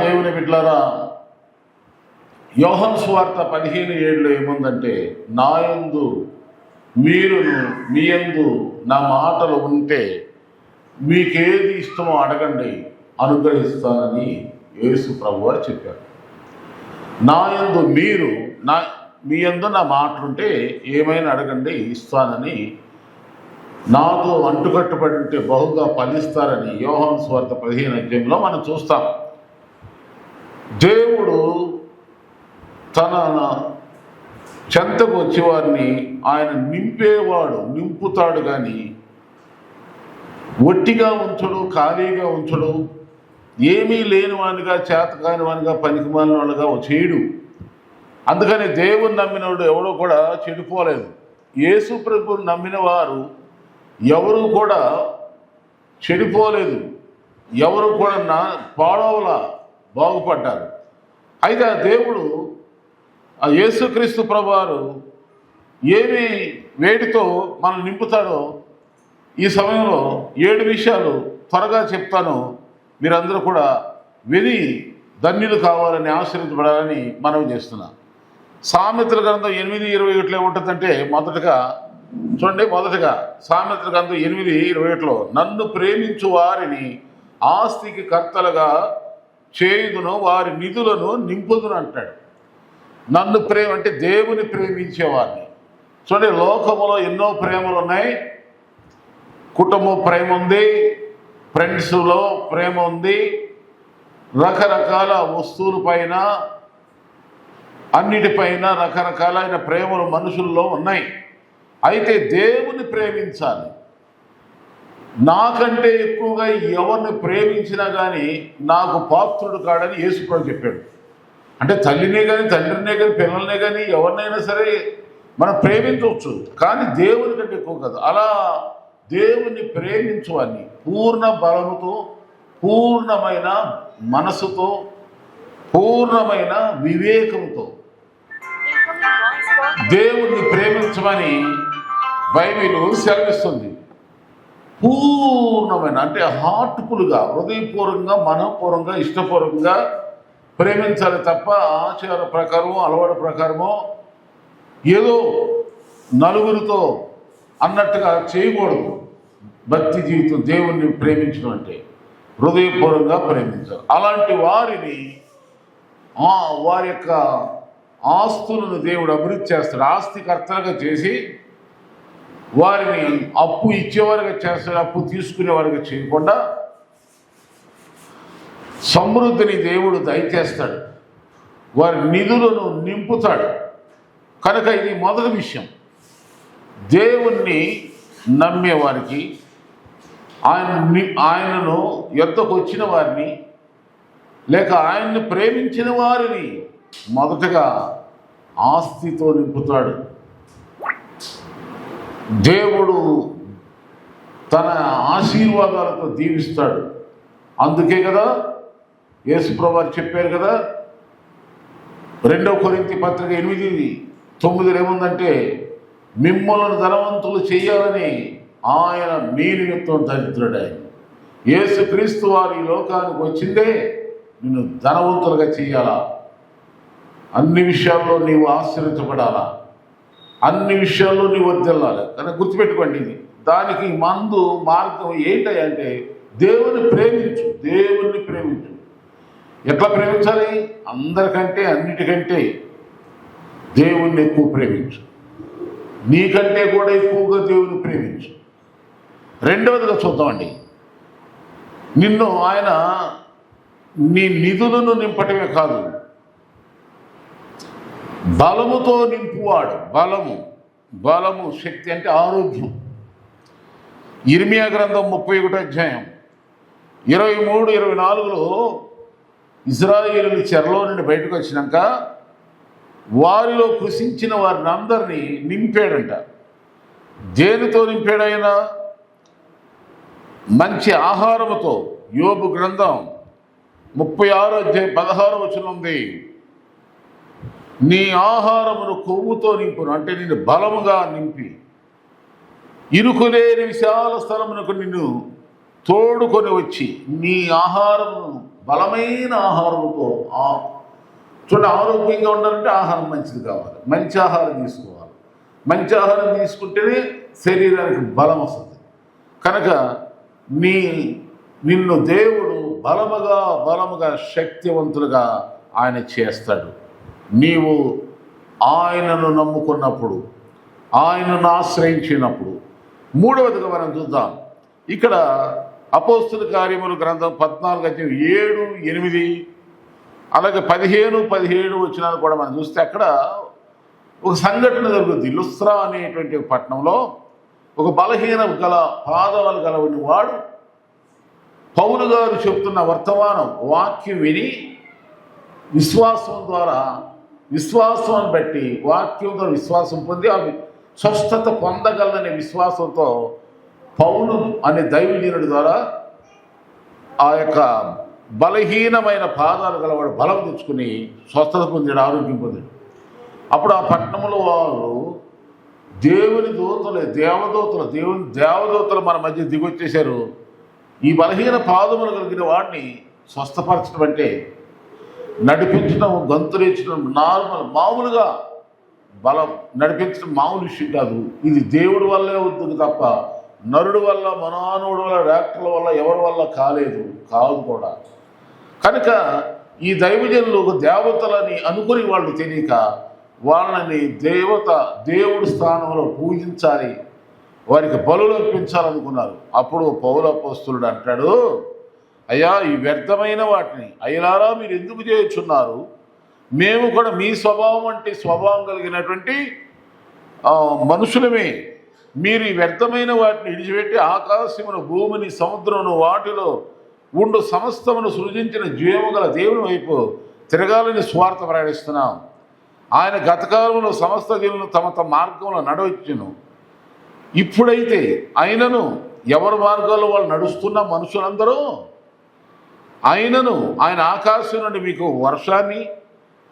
దేవుని బిడ్డలారా, యోహాను సువార్త 15:7 ఏముందంటే, నాయందు మీరును మీ యందు నా మాటలు ఉంటే మీకేది ఇష్టమో అడగండి అనుగ్రహిస్తానని యేసు ప్రభువారు చెప్పారు. నాయందు మీరు మీ యందు నా మాటలుంటే ఏమైనా అడగండి ఇస్తానని, నాతో అంటుకట్టుబడి ఉంటే బహుగా ఫలిస్తారని యోహాను సువార్త 15 మనం చూస్తాం. దేవుడు తన చెంతకు వచ్చేవారిని ఆయన నింపేవాడు, నింపుతాడు. కానీ ఒట్టిగా ఉంచడు, ఖాళీగా ఉంచడు, ఏమీ లేని వానిగా, చేత కాని వానిగా, పనికిమాలిన వాళ్ళుగా చేయడు. అందుకని దేవుని నమ్మినవాడు ఎవడో కూడా చెడిపోలేదు. యేసు ప్రభువుని నమ్మిన వారు ఎవరు కూడా చెడిపోలేదు, ఎవరు కూడా పాడవలా బాగుపడ్డారు. అయితే ఆ దేవుడు, ఆ యేసుక్రీస్తు ప్రభువారు ఏమి వేడితో మనం నింపుతాడో ఈ సమయంలో 7 విషయాలు త్వరగా చెప్తాను. మీరందరూ కూడా విని ధన్యులు కావాలని, ఆశీర్వదించబడాలని మనవి చేస్తున్నా. సామెతల గ్రంథం 8:21 ఏముంటుందంటే, మొదటగా సామెతల గ్రంథం 8:21 నన్ను ప్రేమించు వారిని ఆస్తికి కర్తలుగా చేయుదును, వారి నిధులను నింపుదును అంటాడు. నన్ను అంటే దేవుని ప్రేమించేవారిని. చూడండి, లోకములో ఎన్నో ప్రేమలు ఉన్నాయి. కుటుంబ ప్రేమ ఉంది, ఫ్రెండ్స్లో ప్రేమ ఉంది, రకరకాల వస్తువుల పైన, అన్నిటిపైన రకరకాలైన ప్రేమలు మనుషుల్లో ఉన్నాయి. అయితే దేవుని ప్రేమించాలి. నాకంటే ఎక్కువగా ఎవరిని ప్రేమించినా కానీ నాకు పాత్రుడు కాడని యేసుప్రభువు చెప్పాడు. అంటే తల్లినే కానీ, తండ్రినే కానీ, పిల్లలనే కానీ, ఎవరినైనా సరే మనం ప్రేమించవచ్చు, కానీ దేవుని కంటే ఎక్కువ కాదు. అలా దేవుని ప్రేమించువాన్ని పూర్ణ బలముతో, పూర్ణమైన మనసుతో, పూర్ణమైన వివేకంతో దేవుణ్ణి ప్రేమించమని బైబిల్ సెలవిస్తుంది. పూర్ణమైన అంటే హార్ట్ఫుల్గా, హృదయపూర్వకంగా, మనపూర్వకంగా, ఇష్టపూర్వకంగా ప్రేమించాలి తప్ప ఆచార ప్రకారమో, అలవాటు ప్రకారమో, ఏదో నలుగురితో అన్నట్టుగా చేయకూడదు. భక్తి జీవితం, దేవుణ్ణి ప్రేమించడం అంటే హృదయపూర్వకంగా ప్రేమించాలి. అలాంటి వారిని వారి యొక్క ఆస్తులను దేవుడు అభివృద్ధి చేస్తాడు. ఆస్తికర్తలుగా చేసి వారిని అప్పు ఇచ్చేవారుగా చేస్తాడు, అప్పు తీసుకునేవారుగా చేయకుండా సమృద్ధిని దేవుడు దయచేస్తాడు, వారి నిధులను నింపుతాడు. కనుక ఇది మొదటి విషయం. దేవుణ్ణి నమ్మేవారికి, ఆయనను యొద్దకు వచ్చిన వారిని, లేక ఆయన్ని ప్రేమించిన వారిని మొదటగా ఆస్తితో నింపుతాడు. దేవుడు తన ఆశీర్వాదాలతో దీవిస్తాడు. అందుకే కదా యేసుప్రభువు వారు చెప్పారు కదా, 2 కొరింథీ పత్రిక 8:9 ఏముందంటే, మిమ్మల్ని ధనవంతులు చేయాలని ఆయన మీ నిమిత్తం దరిద్రుడాయి. యేసుక్రీస్తు వారు ఈ లోకానికి వచ్చిందే నిన్ను ధనవంతులుగా చేయాలా, అన్ని విషయాల్లో నీవు ఆశీర్వదించబడాలా, అన్ని విషయాల్లో నీవు వర్ధిల్లాలి. కనుక గుర్తుపెట్టుకోండి, ఇది దానికి మార్గం ఏంటంటే దేవుని ప్రేమించు. దేవుణ్ణి ప్రేమించు. ఎట్లా ప్రేమించాలి? అందరికంటే, అన్నిటికంటే దేవుణ్ణి ఎక్కువ ప్రేమించు. నీకంటే కూడా ఎక్కువగా దేవుని ప్రేమించు. రెండవదిగా చూద్దామండి, నిన్ను ఆయన నీ నిధులను నింపటమే కాదు, బలముతో నింపువాడు. బలము శక్తి అంటే ఆరోగ్యం. ఇర్మియా గ్రంథం 31:23-24 ఇశ్రాయేలులు చెరలో నుండి బయటకు వచ్చినాక వారిలో కృషించిన వారిని అందరినీ నింపాడంట. దేనితో నింపాడైనా? మంచి ఆహారముతో. యోబు గ్రంథం 36:16 ఉంది, నీ ఆహారమును కొవ్వుతో నింపును, అంటే నిన్ను బలముగా నింపి ఇరుకులేని విశాల స్థలమునకు నిన్ను తోడుకొని వచ్చి నీ ఆహారమును బలమైన ఆహారంతో చూడండి, ఆరోగ్యంగా ఉండాలంటే ఆహారం మంచిది కావాలి, మంచి ఆహారం తీసుకోవాలి. మంచి ఆహారం తీసుకుంటేనే శరీరానికి బలం వస్తుంది. కనుక నిన్ను దేవుడు బలముగా శక్తివంతులుగా ఆయన చేస్తాడు. నీవు ఆయనను నమ్ముకున్నప్పుడు, ఆయనను ఆశ్రయించినప్పుడు. మూడవదిగా మనం చూద్దాం, ఇక్కడ అపోస్తుల కార్యముల గ్రంథం 14:7-8 అలాగే 15-17 వచ్చినాలు కూడా మనం చూస్తే అక్కడ ఒక సంఘటన జరుగుతుంది. లుస్త్రా అనేటువంటి పట్టణంలో ఒక బలహీన గల పాదవాలు గలవని వాడు పౌలు గారు చెప్తున్న వర్తమానం వాక్యం విని విశ్వాసం బట్టి వాక్యంతో విశ్వాసం పొంది అవి స్వస్థత పొందగలనే విశ్వాసంతో పౌలు అనే దైవజనుడి ద్వారా ఆ యొక్క బలహీనమైన పాదాలు గలవాడు బలం తెచ్చుకుని స్వస్థత పొందాడు, ఆరోగ్యం పొందాడు. అప్పుడు ఆ పట్టణంలో వాళ్ళు దేవుని దేవదూతలు మన మధ్య దిగొచ్చేశారు. ఈ బలహీన పాదములు కలిగిన వాడిని స్వస్థపరచడం అంటే నడిపించడం, గంతులేర్చడం మామూలుగా బలం నడిపించడం మామూలు విషయం కాదు. ఇది దేవుడి వల్లే అవుతుంది తప్ప నరుడు వల్ల, మానవుడి వల్ల, డాక్టర్ల వల్ల, ఎవరి వల్ల కాదు కూడా. కనుక ఈ దైవజనులు దేవతలని అనుకుని వాళ్ళు తెలియక వాళ్ళని దేవుడి స్థానంలో పూజించాలి, వారికి బలులు అర్పించాలనుకున్నారు. అప్పుడు పౌలు అపోస్తలుడు అంటాడు, అయ్యా ఈ వ్యర్థమైన వాటిని అయ్యలారా మీరు ఎందుకు చేయుచున్నారు? మేము కూడా మీ స్వభావం కలిగినటువంటి మనుషులమే. మీరు ఈ వ్యర్థమైన వాటిని విడిచిపెట్టి ఆకాశమును, భూమిని, సముద్రమును, వాటిలో ఉండు సమస్తమును సృజించిన జీవము గల దేవుని వైపు తిరగాలని స్వార్థ ప్రకటిస్తున్నాం. ఆయన గతకాలంలో సమస్త జీవులను తమ మార్గంలో నడవచ్చును. ఇప్పుడైతే ఆయనను ఎవరి మార్గాల్లో వాళ్ళు నడుస్తున్న మనుషులందరూ ఆయన ఆకాశం నుండి మీకు వర్షాన్ని,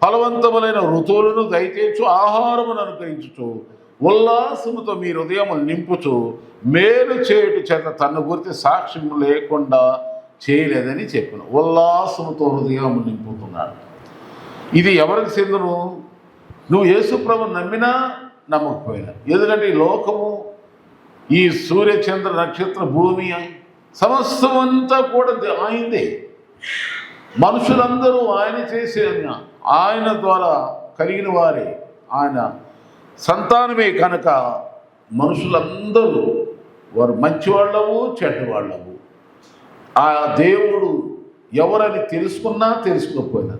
ఫలవంతములైన ఋతువులను దయచేయచ్చు, ఆహారమును అనుగ్రహించుచు, ఉల్లాసముతో మీ హృదయము నింపుచు, మేలు చేయుట చేత తన్ను గురించి సాక్ష్యం లేకుండా చేయలేదని చెప్పిన. ఉల్లాసముతో హృదయం నింపుతున్నాడు. ఇది ఎవరికి చెందును? నువ్వు యేసుప్రభుని నమ్మినా నమ్మకపోయినా. ఎందుకంటే ఈ లోకము, ఈ సూర్య చంద్ర నక్షత్ర భూమి సమస్తమంతా కూడా ఆయనదే. మనుషులందరూ ఆయన చేసే, ఆయన ద్వారా కలిగిన వారే, ఆయన సంతానమే. కనుక మనుషులందరూ వారు మంచివాళ్ళవు, చెడ్డవాళ్ళవు. ఆ దేవుడు ఎవరని తెలుసుకున్నా తెలుసుకోకపోయినా,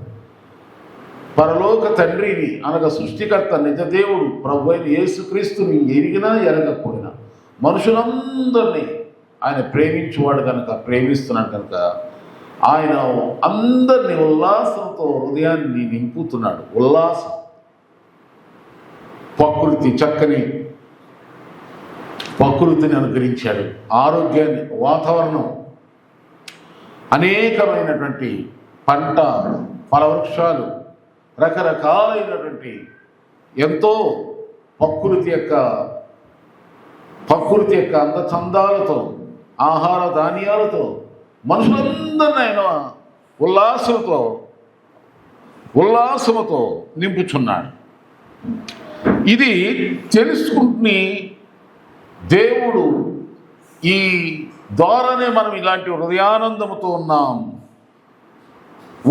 పరలోక తండ్రిని అనగా సృష్టికర్త నిజ దేవుడు ప్రభు అయిన యేసుక్రీస్తుని ఎరిగినా ఎరగకపోయినా మనుషులందరినీ ఆయన ప్రేమించేవాడు కనుక, ప్రేమిస్తున్నాడు కనుక ఆయన అందరినీ ఉల్లాసంతో హృదయాన్ని నింపుతున్నాడు. ఉల్లాసం, చక్కని ప్రకృతిని అనుగ్రహించాడు, ఆరోగ్యాన్ని, వాతావరణం, అనేకమైనటువంటి పంట, ఫలవృక్షాలు, రకరకాలైనటువంటి ఎంతో ప్రకృతి యొక్క అందచందాలతో, ఆహార ధాన్యాలతో మనుషులందరినీ ఆయన ఉల్లాసముతో నింపుచున్నాడు. ఇది తెలుసుకుంటుని దేవుడు ఈ ద్వారానే మనం ఇలాంటి హృదయానందముతో ఉన్నాం,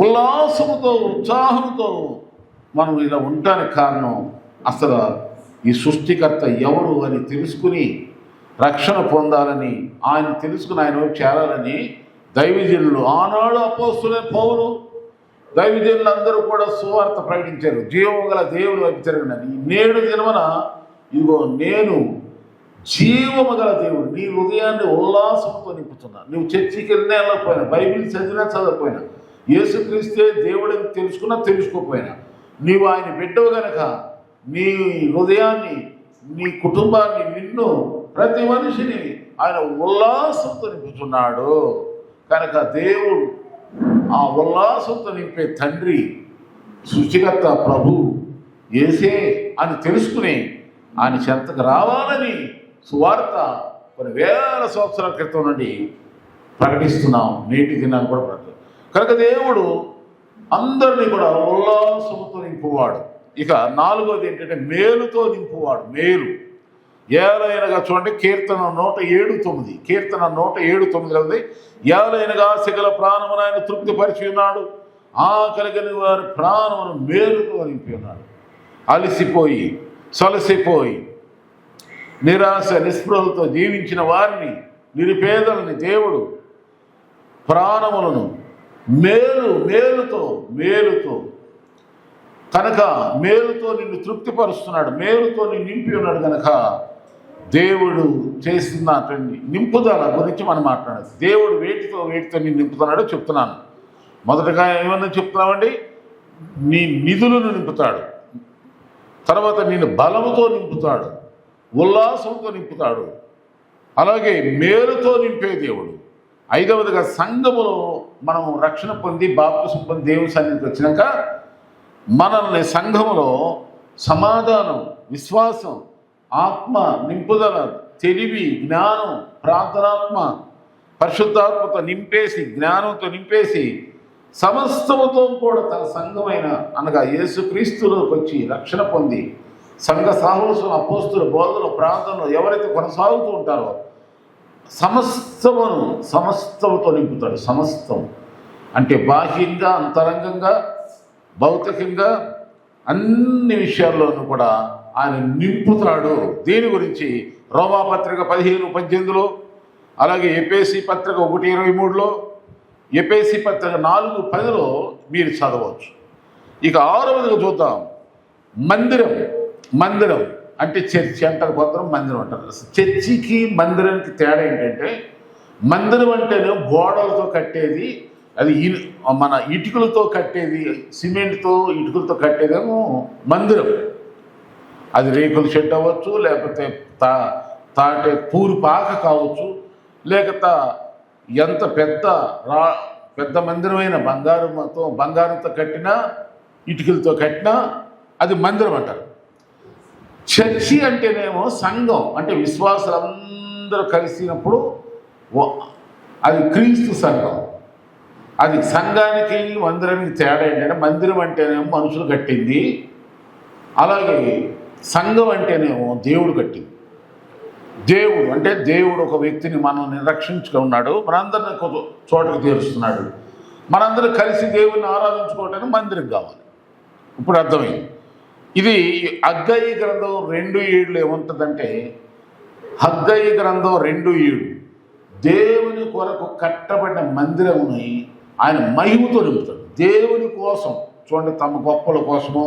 ఉల్లాసముతో, ఉత్సాహంతో మనం ఇలా ఉండటానికి కారణం అసలు ఈ సృష్టికర్త ఎవరు అని తెలుసుకుని రక్షణ పొందాలని, ఆయన తెలుసుకుని ఆయన వైపు చేరాలని దైవజనులు, ఆనాడు అపోస్తులైన పౌలు, దైవజనులందరూ కూడా సువార్త ప్రకటించారు. జీవము గల దేవుని వైపు తిరగనని. నేడు దినమున ఇదిగో నేను జీవము గల దేవుడు నీ హృదయాన్ని ఉల్లాసంతో నింపుతున్నా. నువ్వు చర్చికి వెళ్ళినా వెళ్ళకపోయినా, బైబిల్ చదివినా చదవకపోయినా, యేసుక్రీస్తే దేవుడిని తెలుసుకున్నా తెలుసుకోకపోయినా, నీవు ఆయన బిడ్డవు గనక నీ హృదయాన్ని, నీ కుటుంబాన్ని, నిన్ను, ప్రతి మనిషిని ఆయన ఉల్లాసంతో నింపుతున్నాడు. కనుక దేవుడు ఆ ఉల్లాసంతో నింపే తండ్రి, సృష్టికర్త ప్రభు యేసే అని తెలుసుకుని ఆయన చెంతకు రావాలని సువార్త కొన్ని వేల సంవత్సరాల క్రితం నుండి ప్రకటిస్తున్నాం. నేటి దినాన్ని కూడా ప్రకటిస్తాం. కనుక దేవుడు అందరినీ కూడా ఉల్లాసముతో నింపువాడు. ఇక 4వది ఏంటంటే మేలుతో నింపువాడు. మేలు ఏలైనగా చూడండి, కీర్తన 107:9. కీర్తన 107:9 ఉంది. ఏలైనగా సకల ప్రాణమును ఆయన తృప్తిపరిచి ఉన్నాడు, కలిగిన వారి ప్రాణమును మేలుతో నింపి ఉన్నాడు. అలసిపోయి సొలసిపోయి నిరాశ నిస్పృహలతో జీవించిన వారిని, నిరుపేదలని దేవుడు ప్రాణములను మేలుతో కనుక మేలుతో నిన్ను తృప్తిపరుస్తున్నాడు, మేలుతో నిన్ను నింపి ఉన్నాడు. కనుక దేవుడు చేస్తున్నటువంటి నింపుదల గురించి మనం మాట్లాడాలి. దేవుడు వేటితో నిన్ను నింపుతున్నాడో చెప్తున్నాను. మొదటగా ఏమన్నా చెప్తున్నామండి, నీ నిధులను నింపుతాడు, తర్వాత నిన్ను బలముతో నింపుతాడు, ఉల్లాసంతో నింపుతాడు, అలాగే మేలుతో నింపే దేవుడు. 5వదిగా సంఘములో మనం రక్షణ పొంది బాప్తిసం పొంది దేవుని సన్నిధికి వచ్చినాక మనల్ని సంఘములో సమాధానం, విశ్వాసం, ఆత్మ నింపుదల, తెలివి, జ్ఞానం, ప్రార్థనాత్మ, పరిశుద్ధాత్మతో నింపేసి, జ్ఞానంతో నింపేసి సమస్తముతో కూడా తన సంఘమైన అనగా యేసుక్రీస్తులోకి వచ్చి రక్షణ పొంది సంఘ సాహసం, అపోస్తుల బోధనలు, ప్రార్థనలు ఎవరైతే కొనసాగుతూ ఉంటారో సమస్తముతో నింపుతాడు. సమస్తం అంటే బాహ్యంగా, అంతరంగంగా, భౌతికంగా అన్ని విషయాల్లోనూ కూడా ఆయన నింపుతాడు. దీని గురించి రోమాపత్రిక 15:18, అలాగే ఎఫెసీ పత్రిక 1:23, ఎఫెసీ పత్రిక 4:10 మీరు చదవచ్చు. ఇక 6వదిగా చూద్దాం, మందిరం అంటే చర్చి అంటారు, కొందరు మందిరం అంటారు. చర్చికి మందిరానికి తేడా ఏంటంటే, మందిరం అంటేనే గోడలతో కట్టేది, అది మన ఇటుకలతో కట్టేది, సిమెంట్తో ఇటుకలతో కట్టేదేమో మందిరం. అది రేకుల షెడ్ అవ్వచ్చు, లేకపోతే తాటే పూరు పాక కావచ్చు, లేకపోతే ఎంత పెద్ద మందిరమైన బంగారంతో కట్టినా, ఇటుకలతో కట్టినా అది మందిరం అంటారు. చర్చి అంటేనేమో సంఘం, అంటే విశ్వాసులందరూ కలిసినప్పుడు అది క్రీస్తు సంఘం. అది సంఘానికి మందిరానికి తేడా ఏంటంటే, మందిరం అంటేనేమో మనుషులు కట్టింది, అలాగే సంఘం అంటేనేమో దేవుడు కట్టింది. దేవుడు ఒక వ్యక్తిని మనల్ని రక్షించుకున్నాడు, మనందరినీ ఒక చోటకు చేరుస్తున్నాడు. మనందరూ కలిసి దేవుడిని ఆరాధించుకోవడానికి మందిరం కావాలి. ఇప్పుడు అర్థమైంది. ఇది హగ్గయి గ్రంథం 2:7 ఏముంటుందంటే, హగ్గయి గ్రంథం 2:7 దేవుని కొరకు కట్టబడిన మందిరముని ఆయన మహిమతో నింపుతాడు. దేవుని కోసం చూడండి, తమ గొప్పల కోసమో,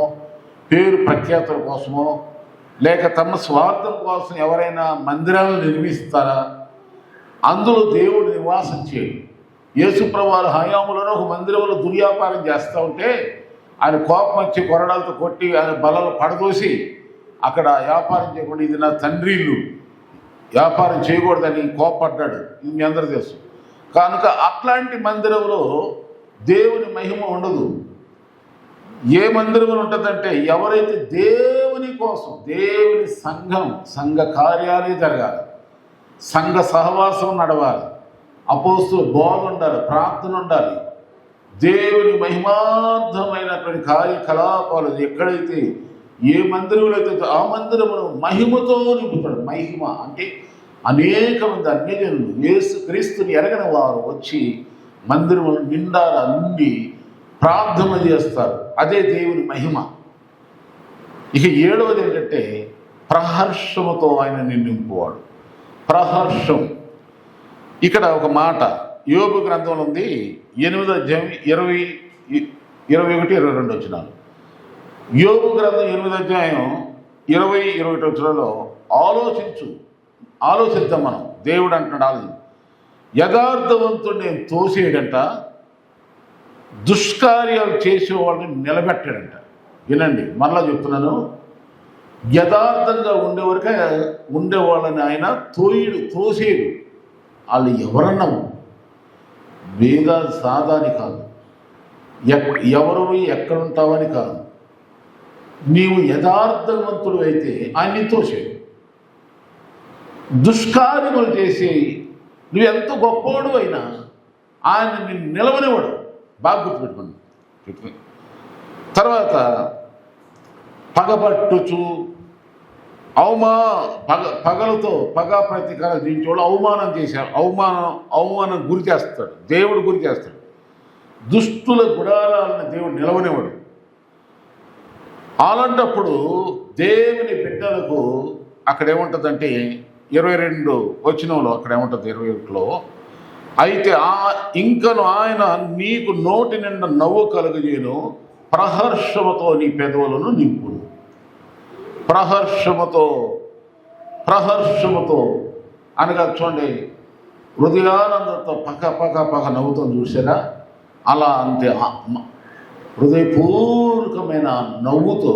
పేరు ప్రఖ్యాతుల కోసమో, లేక తమ స్వార్థం కోసం ఎవరైనా మందిరాలను నిర్మిస్తారా? అందులో దేవుడు నివాసం చేయడు. యేసుప్రభువు వారి హయాములను ఒక మందిరంలో దుర్వ్యాపారం చేస్తూ ఉంటే ఆయన కోపం వచ్చి కొరడాలతో కొట్టి ఆయన బలలో పడదోసి అక్కడ వ్యాపారం చేయకుండా, ఇది నా తండ్రి ఇల్లు, వ్యాపారం చేయకూడదని కోపడ్డాడు. ఇది మీ అందరూ తెలుసు. కనుక అట్లాంటి మందిరంలో దేవుని మహిమ ఉండదు. ఏ మందిరంలో ఉంటుందంటే, ఎవరైతే దేవుని కోసం, దేవుని సంఘ కార్యాలే జరగాలి, సంఘ సహవాసం నడవాలి, అపోస్తుల బోధ ఉండాలి, ప్రార్థన ఉండాలి, దేవుని మహిమార్థమైనటువంటి కార్యకలాపాలు ఎక్కడైతే ఏ మందిరంలో అయితే ఆ మందిరమును మహిమతో నింపుతాడు. మహిమ అంటే అనేక మంది అన్యజనులు యేసుక్రీస్తుని ఎరగని వారు వచ్చి మందిరములు నిండారా నుండి ప్రార్థన చేస్తారు. అదే దేవుని మహిమ. ఇక 7వది ఏంటంటే, ప్రహర్షముతో ఆయన నింపువాడు. ప్రహర్షం ఇక్కడ ఒక మాట యోబు గ్రంథంలో ఉంది, 8వ అధ్యాయం 21-22 వచనాలు. యోబు గ్రంథం 8వ అధ్యాయం 20-21 వచనాల్లో ఆలోచిద్దాం మనం. దేవుడు అంటున్నాడు, యథార్థవంతుడు నేను తోసేయడంట, దుష్కార్యాలు చేసేవాళ్ళని నిలబెట్టాడంట. వినండి, మరలా చెప్తున్నాను, యథార్థంగా ఉండేవాళ్ళని ఆయన తోసేయడు. వాళ్ళు ఎవరన్నా వేద సాధాని కాదు, ఎవరు ఎక్కడుంటావని కాదు, నీవు యథార్థవంతుడు అయితే ఆయన్ని తోసేడు. దుష్కార్యములు చేసి నువ్వు ఎంత గొప్పవాడు అయినా ఆయన నిన్ను నిలవనివాడు. బాగా గుర్తుపెట్టుకోండి. తర్వాత పగబట్టుచు పగలతో పగ ప్రతీకారాలు జీవించేవాళ్ళు అవమానం చేశారు. అవమానం గురి చేస్తాడు, దేవుడు గురి చేస్తాడు. దుష్టుల గుడారాలను దేవుడు నిలవనివాడు. అలాంటప్పుడు దేవుని బిడ్డలకు అక్కడ ఏముంటుందంటే 22 వచనంలో అక్కడ ఏముంటుంది 21లో, అయితే ఇంకను ఆయన నీకు నోటి నిండా నవ్వు కలుగజేయను, ప్రహర్షముతో నీ పెదవులను నింపును. ప్రహర్షముతో అనగా చూడండి, హృదయానందంతో పక్క నవ్వుతో చూసారా, అలా అంతే హృదయపూర్వకమైన నవ్వుతూ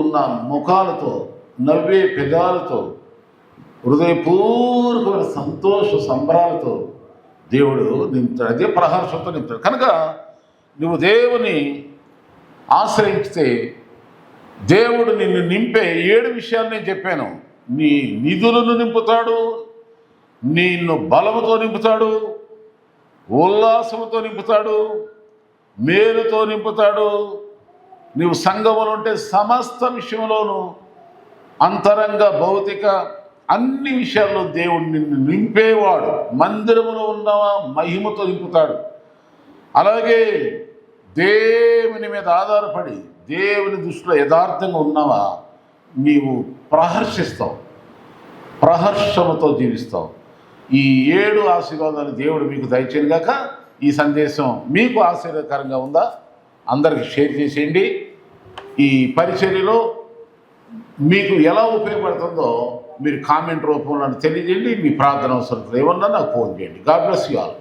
ఉన్న ముఖాలతో, నవ్వే పెదాలతో, హృదయపూర్వకమైన సంతోష సంబరాలతో దేవుడు నింపుతాడు. అదే ప్రహర్షంతో నింపుతాడు. కనుక నువ్వు దేవుని ఆశ్రయించితే దేవుడు నిన్ను నింపే 7 విషయాలు నేను చెప్పాను. నీ నిధులను నింపుతాడు, నిన్ను బలముతో నింపుతాడు, ఉల్లాసముతో నింపుతాడు, మేలుతో నింపుతాడు. నీవు సంఘములు ఉంటే సమస్త విషయంలోనూ అంతరంగ భౌతిక అన్ని విషయాల్లో దేవుడు నిన్ను నింపేవాడు. మందిరములో ఉన్న మహిమతో నింపుతాడు. అలాగే దేవుని మీద ఆధారపడి దేవుని దృష్టిలో యథార్థంగా ఉన్నావా, నీవు ప్రహర్షిస్తావు, ప్రహర్షముతో జీవిస్తావు. ఈ 7 ఆశీర్వాదాలు దేవుడు మీకు దయచేయను గాక. ఈ సందేశం మీకు ఆశీర్వాదకరంగా ఉందా? అందరికి షేర్ చేసేయండి. ఈ పరిచర్యలో మీకు ఎలా ఉపయోగపడుతుందో మీరు కామెంట్ రూపంలో తెలియజేయండి. మీ ప్రార్థన అవసరం ఏమన్నా నాకు ఫోన్ చేయండి. God bless you all.